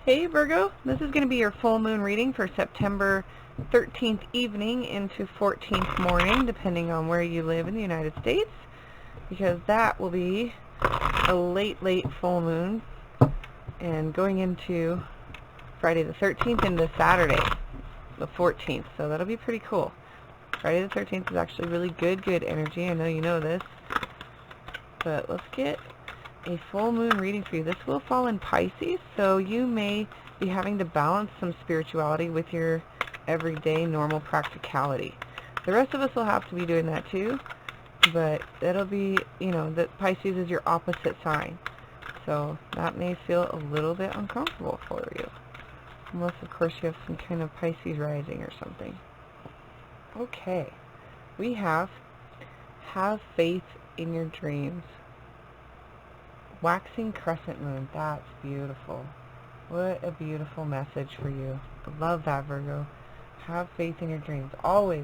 Hey Virgo, this is going to be your full moon reading for September 13th evening into 14th morning, depending on where you live in the United States, because that will be a late full moon, and going into Friday the 13th into Saturday the 14th, so that'll be pretty cool. Friday the 13th is actually really good energy. I know you know this, but let's get a full moon reading for you. This will fall in Pisces, so you may be having to balance some spirituality with your everyday normal practicality. The rest of us will have to be doing that too, but it'll be, that Pisces is your opposite sign, so that may feel a little bit uncomfortable for you, unless of course you have some kind of Pisces rising or something. Okay, we have faith in your dreams. Waxing crescent moon, that's beautiful. What a beautiful message for you. I love that, Virgo. Have faith in your dreams. Always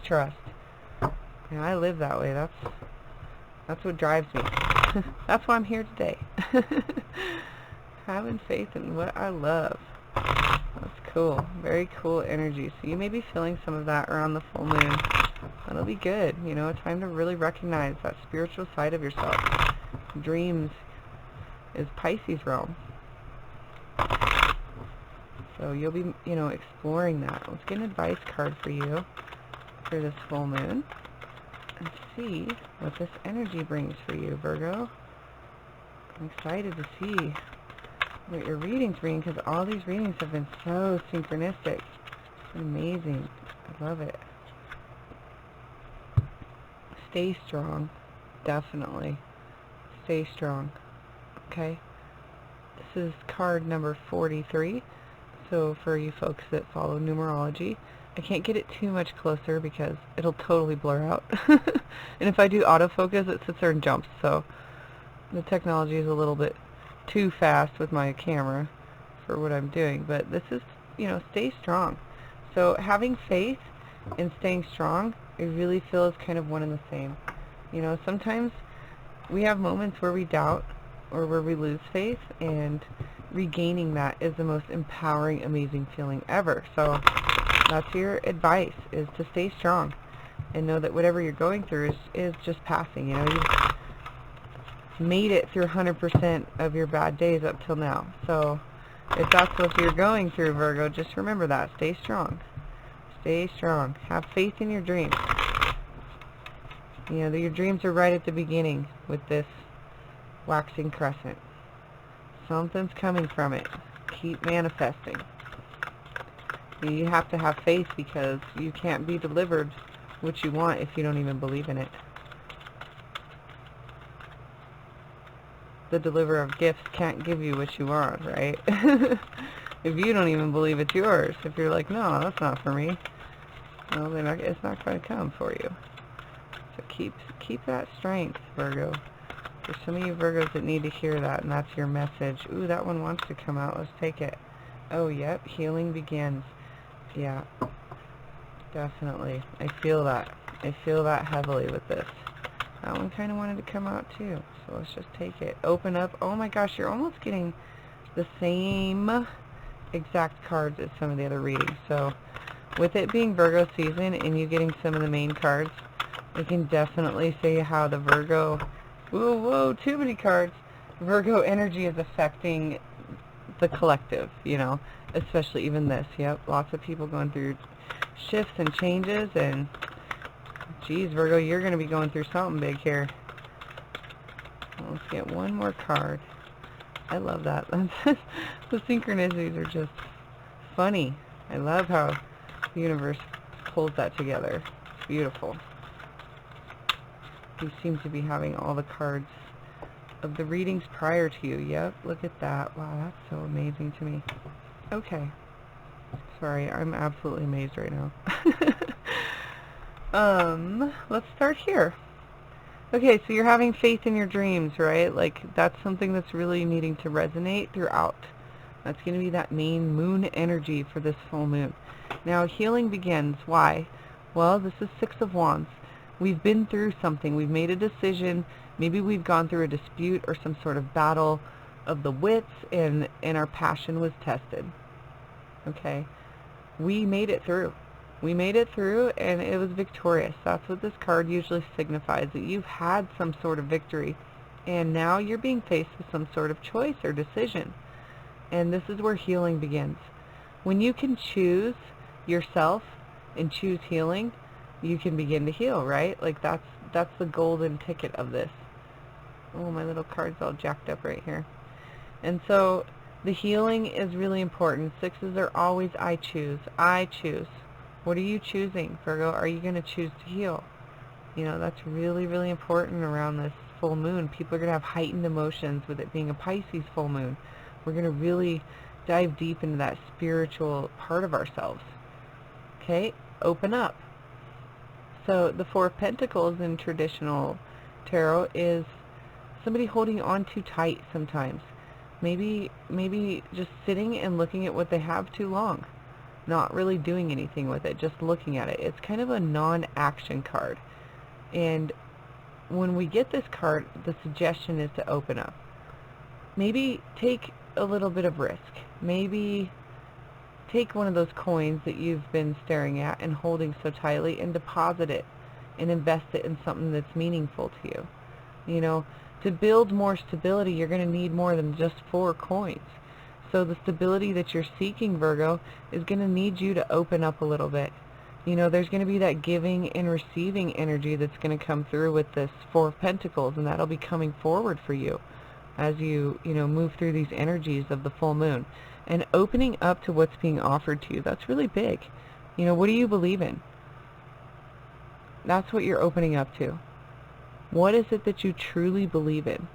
trust. And I live that way. That's what drives me. That's why I'm here today. Having faith in what I love. That's cool. Very cool energy. So you may be feeling some of that around the full moon. That'll be good. A time to really recognize that spiritual side of yourself. Dreams is Pisces realm. So you'll be, exploring that. Let's get an advice card for you for this full moon and see what this energy brings for you, Virgo. I'm excited to see what your readings bring, because all these readings have been so synchronistic. Amazing. I love it. Stay strong. Definitely. Stay strong. Okay, this is card number 43, so for you folks that follow numerology, I can't get it too much closer because it'll totally blur out, and if I do autofocus, it sits there and jumps, so the technology is a little bit too fast with my camera for what I'm doing, but this is, stay strong. So having faith and staying strong, I really feel is kind of one and the same. Sometimes we have moments where we doubt, or where we lose faith, and regaining that is the most empowering, amazing feeling ever. So that's your advice, is to stay strong and know that whatever you're going through is just passing. You've made it through 100% of your bad days up till now. So if that's what you're going through, Virgo, just remember that. Stay strong. Stay strong. Have faith in your dreams. Your dreams are right at the beginning with this waxing crescent. Something's coming from it. Keep manifesting. You have to have faith, because you can't be delivered what you want if you don't even believe in it. The deliverer of gifts can't give you what you want, right? If you don't even believe it's yours, if you're like, no, that's not for me, well, then it's not going to come for you. So keep that strength, Virgo. There's some of you Virgos that need to hear that, and that's your message. Ooh, that one wants to come out. Let's take it. Oh, yep. Healing begins. Yeah. Definitely. I feel that. I feel that heavily with this. That one kind of wanted to come out, too. So let's just take it. Open up. Oh, my gosh. You're almost getting the same exact cards as some of the other readings. So with it being Virgo season and you getting some of the main cards, I can definitely see how the Virgo... Whoa, too many cards. Virgo energy is affecting the collective, especially even this. Yep, lots of people going through shifts and changes, and geez, Virgo, you're going to be going through something big here. Well, let's get one more card. I love that. The synchronicities are just funny. I love how the universe pulls that together. It's beautiful. You seem to be having all the cards of the readings prior to you. Yep, look at that. Wow, that's so amazing to me. Okay. Sorry, I'm absolutely amazed right now. Let's start here. Okay, so you're having faith in your dreams, right? Like, that's something that's really needing to resonate throughout. That's going to be that main moon energy for this full moon. Now, healing begins. Why? Well, this is Six of Wands. We've been through something. We've made a decision. Maybe we've gone through a dispute or some sort of battle of the wits, and our passion was tested. Okay, we made it through. We made it through, and it was victorious. That's what this card usually signifies, that you've had some sort of victory, and now you're being faced with some sort of choice or decision. And this is where healing begins. When you can choose yourself and choose healing, you can begin to heal, right? Like that's the golden ticket of this. Oh, my little card's all jacked up right here. And so the healing is really important. Sixes are always I choose. I choose. What are you choosing, Virgo? Are you going to choose to heal? You know, that's really, really important around this full moon. People are going to have heightened emotions with it being a Pisces full moon. We're going to really dive deep into that spiritual part of ourselves. Okay, open up. So the Four of Pentacles in traditional tarot is somebody holding on too tight sometimes. Maybe just sitting and looking at what they have too long. Not really doing anything with it, just looking at it. It's kind of a non-action card. And when we get this card, the suggestion is to open up. Maybe take a little bit of risk. Maybe take one of those coins that you've been staring at and holding so tightly and deposit it and invest it in something that's meaningful to you. You know, to build more stability, you're going to need more than just 4 coins. So the stability that you're seeking, Virgo, is going to need you to open up a little bit. You know, there's going to be that giving and receiving energy that's going to come through with this Four of Pentacles, and that'll be coming forward for you as you move through these energies of the full moon. And opening up to what's being offered to you, that's really big. You know, what do you believe in? That's what you're opening up to. What is it that you truly believe in?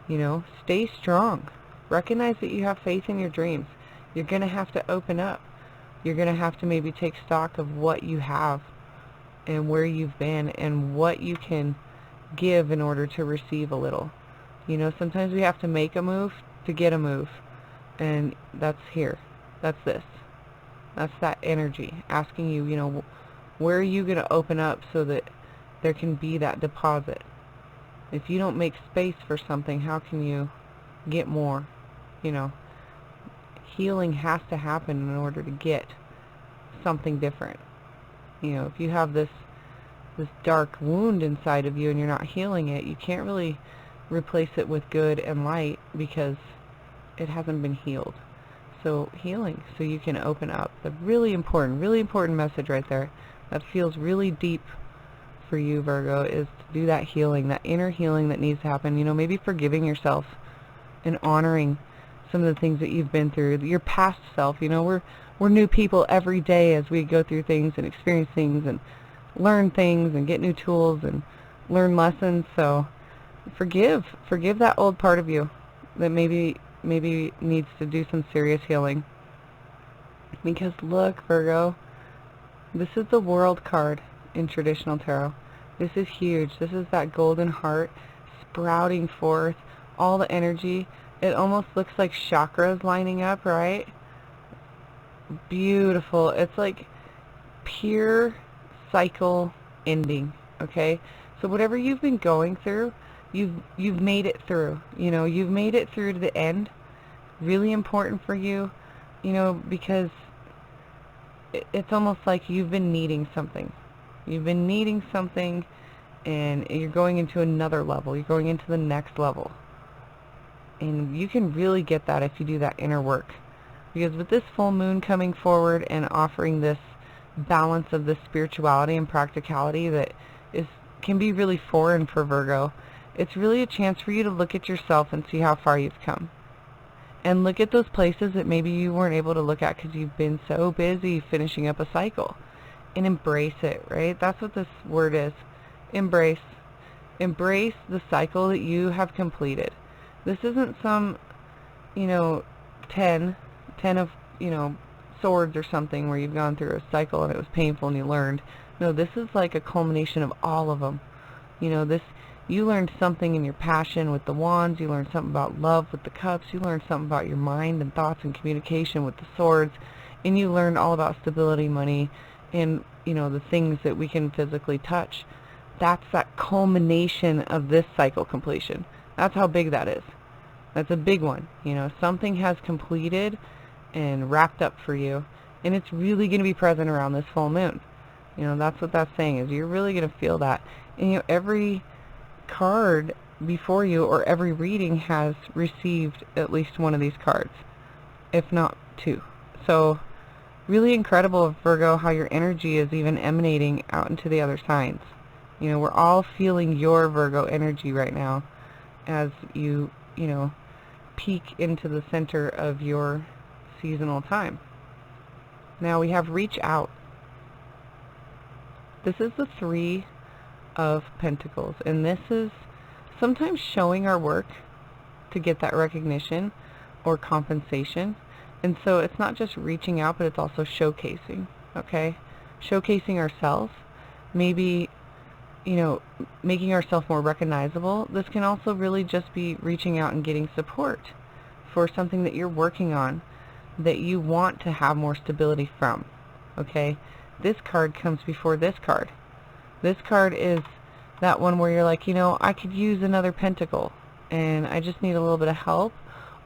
You know, stay strong. Recognize that you have faith in your dreams. You're going to have to open up. You're going to have to maybe take stock of what you have and where you've been and what you can give in order to receive a little. You know, sometimes we have to make a move to get a move. And that's here. That's this. That's that energy asking you, you know, where are you going to open up so that there can be that deposit? If you don't make space for something, how can you get more? You know, healing has to happen in order to get something different. You know, if you have this dark wound inside of you and you're not healing it, you can't really replace it with good and light because it hasn't been healed. So healing, so you can open up. The really important message right there that feels really deep for you, Virgo, is to do that healing, that inner healing that needs to happen. You know, maybe forgiving yourself and honoring some of the things that you've been through, your past self. You know, we're new people every day as we go through things and experience things and learn things and get new tools and learn lessons. So forgive that old part of you that maybe needs to do some serious healing. Because look, Virgo, this is the World card in traditional tarot. This is huge. This is that golden heart sprouting forth, all the energy. It almost looks like chakras lining up, right? Beautiful. It's like pure cycle ending, okay? So whatever you've been going through, you've made it through. You know, you've made it through to the end. Really important for you, you know, because it's almost like you've been needing something. You've been needing something, and you're going into another level. You're going into the next level. And you can really get that if you do that inner work. Because with this full moon coming forward and offering this balance of the spirituality and practicality that can be really foreign for Virgo, it's really a chance for you to look at yourself and see how far you've come. And look at those places that maybe you weren't able to look at because you've been so busy finishing up a cycle. And embrace it, right? That's what this word is. Embrace. Embrace the cycle that you have completed. This isn't some, you know, 10 of, you know, swords or something where you've gone through a cycle and it was painful and you learned. No, this is like a culmination of all of them. You know, you learned something in your passion with the wands. You learned something about love with the cups. You learned something about your mind and thoughts and communication with the swords. And you learned all about stability, money, and, you know, the things that we can physically touch. That's that culmination of this cycle completion. That's how big that is. That's a big one. You know, something has completed and wrapped up for you, and it's really going to be present around this full moon. You know, that's what that's saying, is you're really going to feel that. And, you know, every card before you or every reading has received at least one of these cards, if not two. So really incredible, Virgo, how your energy is even emanating out into the other signs. You know, we're all feeling your Virgo energy right now as you know, peek into the center of your seasonal time. Now we have reach out. This is the Three of Pentacles, and this is sometimes showing our work to get that recognition or compensation. And so it's not just reaching out, but it's also showcasing, okay? Showcasing ourselves, maybe, you know, making ourselves more recognizable. This can also really just be reaching out and getting support for something that you're working on that you want to have more stability from, okay? This card comes before this card. This card is that one where you're like, you know, I could use another pentacle, and I just need a little bit of help,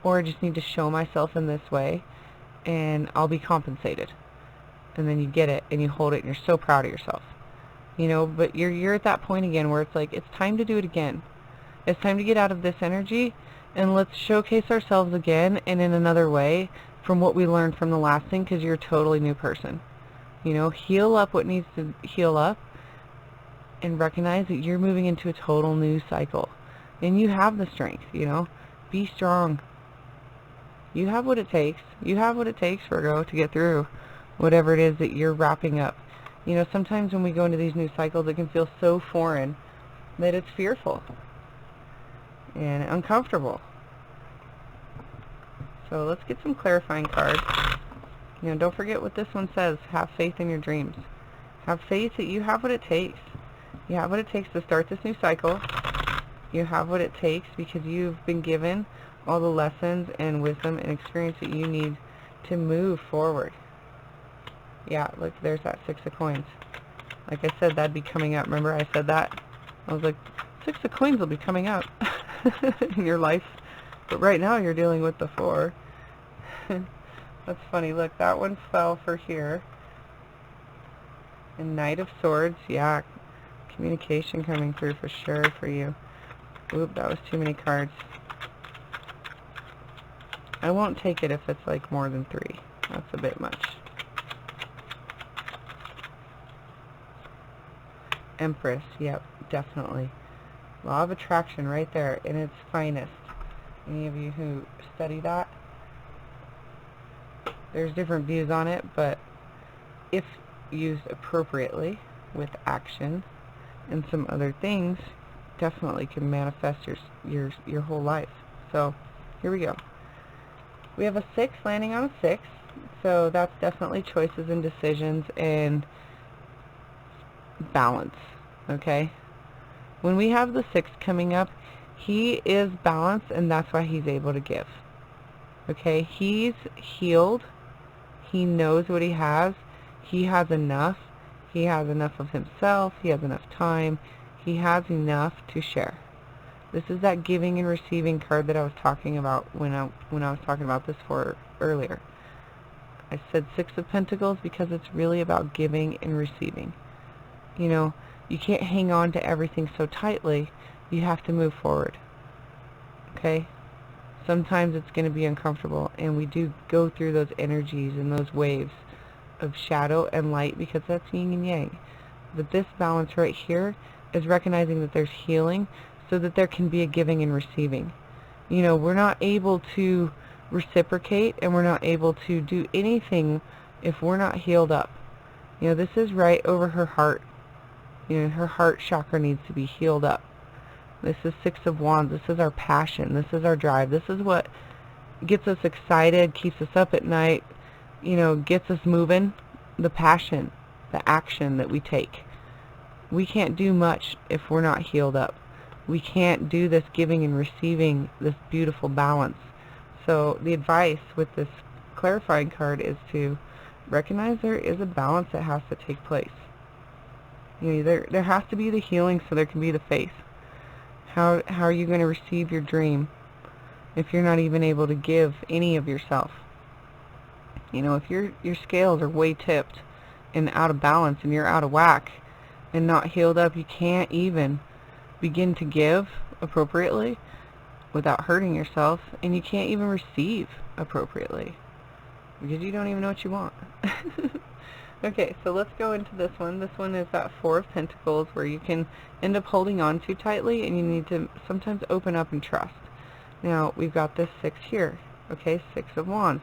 or I just need to show myself in this way, and I'll be compensated. And then you get it, and you hold it, and you're so proud of yourself. You know, but you're at that point again where it's like, it's time to do it again. It's time to get out of this energy, and let's showcase ourselves again, and in another way, from what we learned from the last thing, because you're a totally new person. You know, heal up what needs to heal up, and recognize that you're moving into a total new cycle. And you have the strength, you know. Be strong. You have what it takes. You have what it takes, Virgo, to get through whatever it is that you're wrapping up. You know, sometimes when we go into these new cycles, it can feel so foreign that it's fearful and uncomfortable. So let's get some clarifying cards. You know, don't forget what this one says. Have faith in your dreams. Have faith that you have what it takes. You have what it takes to start this new cycle. You have what it takes because you've been given all the lessons and wisdom and experience that you need to move forward. Yeah, look, there's that Six of Coins. Like I said, that'd be coming up. Remember I said that? I was like, Six of Coins will be coming up in your life. But right now you're dealing with the Four. That's funny. Look, that one fell for here. And Knight of Swords, yeah. Communication coming through for sure for you. Oop, that was too many cards. I won't take it if it's like more than 3. That's a bit much. Empress, yep, definitely. Law of Attraction right there in its finest. Any of you who study that? There's different views on it, but if used appropriately with action and some other things, definitely can manifest your whole life. So here we go. We have a 6 landing on a 6, so that's definitely choices and decisions and balance. Okay, when we have the 6 coming up, he is balanced, and that's why he's able to give. Okay, he's healed. He knows what he has. He has enough. He has enough of himself. He has enough time. He has enough to share. This is that giving and receiving card that I was talking about when I was talking about this for earlier. I said 6 of Pentacles because it's really about giving and receiving. You know, you can't hang on to everything so tightly. You have to move forward. Okay? Sometimes it's going to be uncomfortable, and we do go through those energies and those waves of shadow and light because that's yin and yang. But this balance right here is recognizing that there's healing so that there can be a giving and receiving. You know, we're not able to reciprocate, and we're not able to do anything if we're not healed up. You know, this is right over her heart. You know, her heart chakra needs to be healed up. This is 6 of Wands. This is our passion. This is our drive. This is what gets us excited, keeps us up at night, you know, gets us moving. The passion, the action that we take. We can't do much if we're not healed up. We can't do this giving and receiving, this beautiful balance. So the advice with this clarifying card is to recognize there is a balance that has to take place. You know, there has to be the healing so there can be the faith. How are you going to receive your dream? if you're not even able to give any of yourself. You know, if your scales are way tipped and out of balance and you're out of whack and not healed up, you can't even begin to give appropriately without hurting yourself, and you can't even receive appropriately because you don't even know what you want. Okay, so let's go into this one. This one is that Four of Pentacles, where you can end up holding on too tightly and you need to sometimes open up and trust. Now, we've got this 6 here. Okay, 6 of Wands.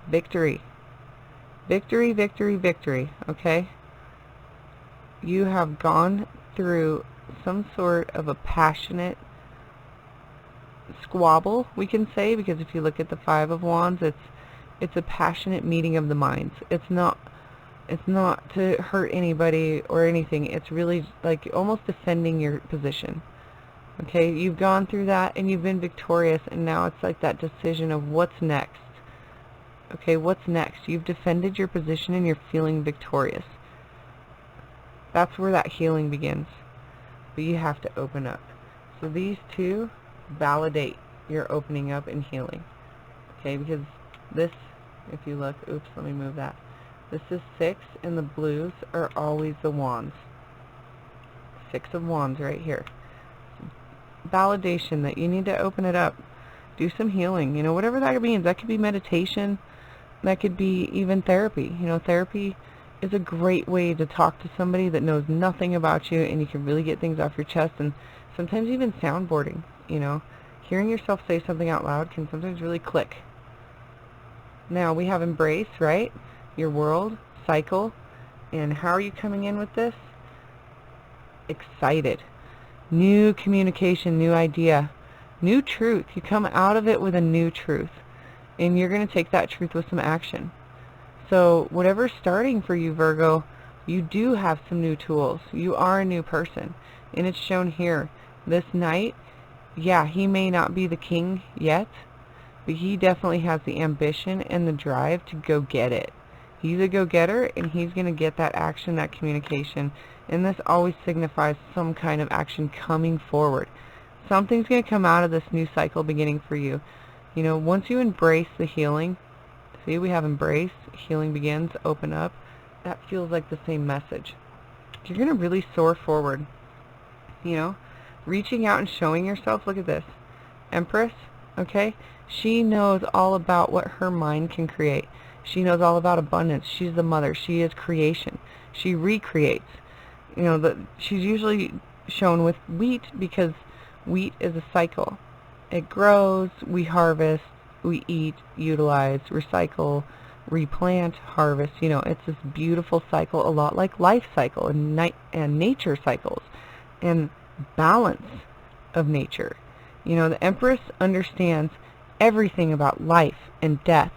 Victory. Victory, victory, victory. Okay? You have gone through some sort of a passionate squabble, we can say, because if you look at the 5 of Wands, it's a passionate meeting of the minds. It's not to hurt anybody or anything. It's really like almost defending your position. Okay, you've gone through that and you've been victorious, and now it's like that decision of what's next. Okay, what's next? You've defended your position and you're feeling victorious. That's where that healing begins. But you have to open up. So these two validate your opening up and healing. Okay, because this, if you look, oops, let me move that. This is 6, and the blues are always the Wands. 6 of Wands right here. Validation that you need to open it up. Do some healing. You know, whatever that means. That could be meditation. That could be even therapy. You know, therapy is a great way to talk to somebody that knows nothing about you, and you can really get things off your chest. And sometimes even soundboarding, you know. Hearing yourself say something out loud can sometimes really click. Now, we have embrace, right? Your world, cycle. And how are you coming in with this? Excited. New communication, new idea, new truth. You come out of it with a new truth. And you're going to take that truth with some action. So whatever's starting for you, Virgo, you do have some new tools. You are a new person. And it's shown here. This Knight, yeah, he may not be the king yet, but he definitely has the ambition and the drive to go get it. He's a go-getter, and he's going to get that action, that communication. And this always signifies some kind of action coming forward. Something's going to come out of this new cycle beginning for you. You know, once you embrace the healing, see, we have embrace, healing begins, open up. That feels like the same message. You're going to really soar forward. You know, reaching out and showing yourself. Look at this. Empress, okay? She knows all about what her mind can create. She knows all about abundance. She's the mother. She is creation. She recreates. You know, she's usually shown with wheat because wheat is a cycle. It grows, we harvest, we eat, utilize, recycle, replant, harvest. You know, it's this beautiful cycle, a lot like life cycle and nature cycles and balance of nature. You know, the Empress understands everything about life and death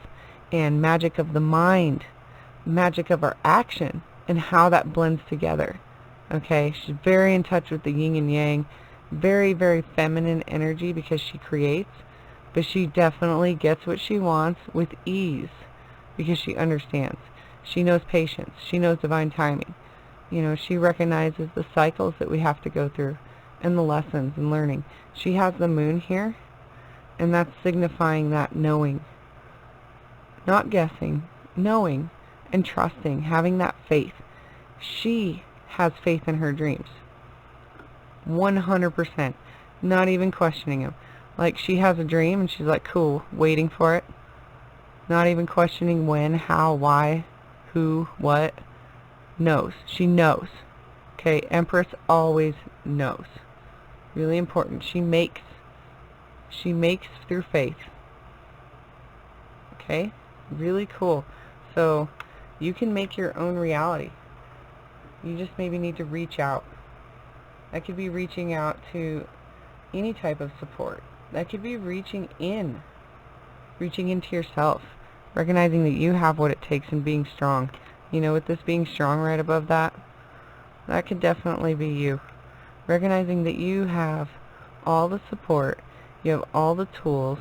and magic of the mind, magic of our action, and how that blends together. Okay, she's very in touch with the yin and yang, very, very feminine energy because she creates, but she definitely gets what she wants with ease because she understands. She knows patience. She knows divine timing. You know, she recognizes the cycles that we have to go through and the lessons and learning. She has the moon here, and that's signifying that knowing. Not guessing, knowing and trusting, having that faith. She has faith in her dreams. 100%. Not even questioning them. Like, she has a dream and she's like, cool, waiting for it. Not even questioning when, how, why, who, what. Knows. She knows. Okay, Empress always knows. Really important. She makes through faith. Okay? Really cool. So you can make your own reality. You just maybe need to reach out. That could be reaching out to any type of support. That could be reaching into yourself, recognizing that you have what it takes and being strong. You know, with this being strong right above that, that could definitely be you. Recognizing that you have all the support, you have all the tools,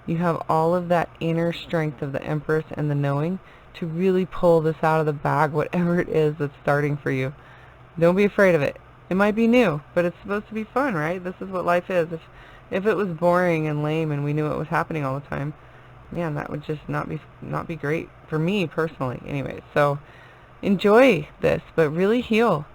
you have all of that inner strength of the Empress and the knowing to really pull this out of the bag, whatever it is that's starting for you. Don't be afraid of it. It might be new, but it's supposed to be fun, right? This is what life is. If it was boring and lame and we knew it was happening all the time, man, that would just not be great for me personally. Anyway, so enjoy this, but really heal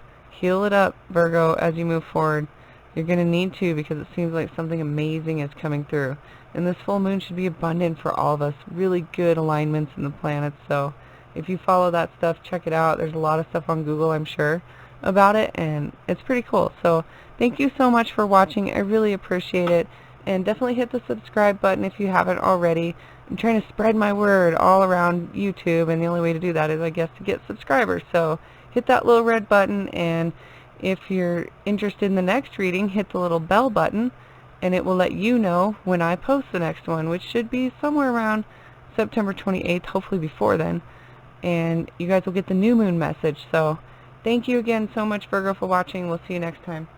it up, Virgo, as you move forward. You're going to need to, because it seems like something amazing is coming through. And this full moon should be abundant for all of us. Really good alignments in the planets. So if you follow that stuff, check it out. There's a lot of stuff on Google, I'm sure, about it, and it's pretty cool. So thank you so much for watching. I really appreciate it. And definitely hit the subscribe button if you haven't already. I'm trying to spread my word all around YouTube, and the only way to do that is, I guess, to get subscribers. So hit that little red button, and if you're interested in the next reading, hit the little bell button, and it will let you know when I post the next one, which should be somewhere around September 28th, hopefully before then, and you guys will get the new moon message. So thank you again so much, Virgo, for watching. We'll see you next time.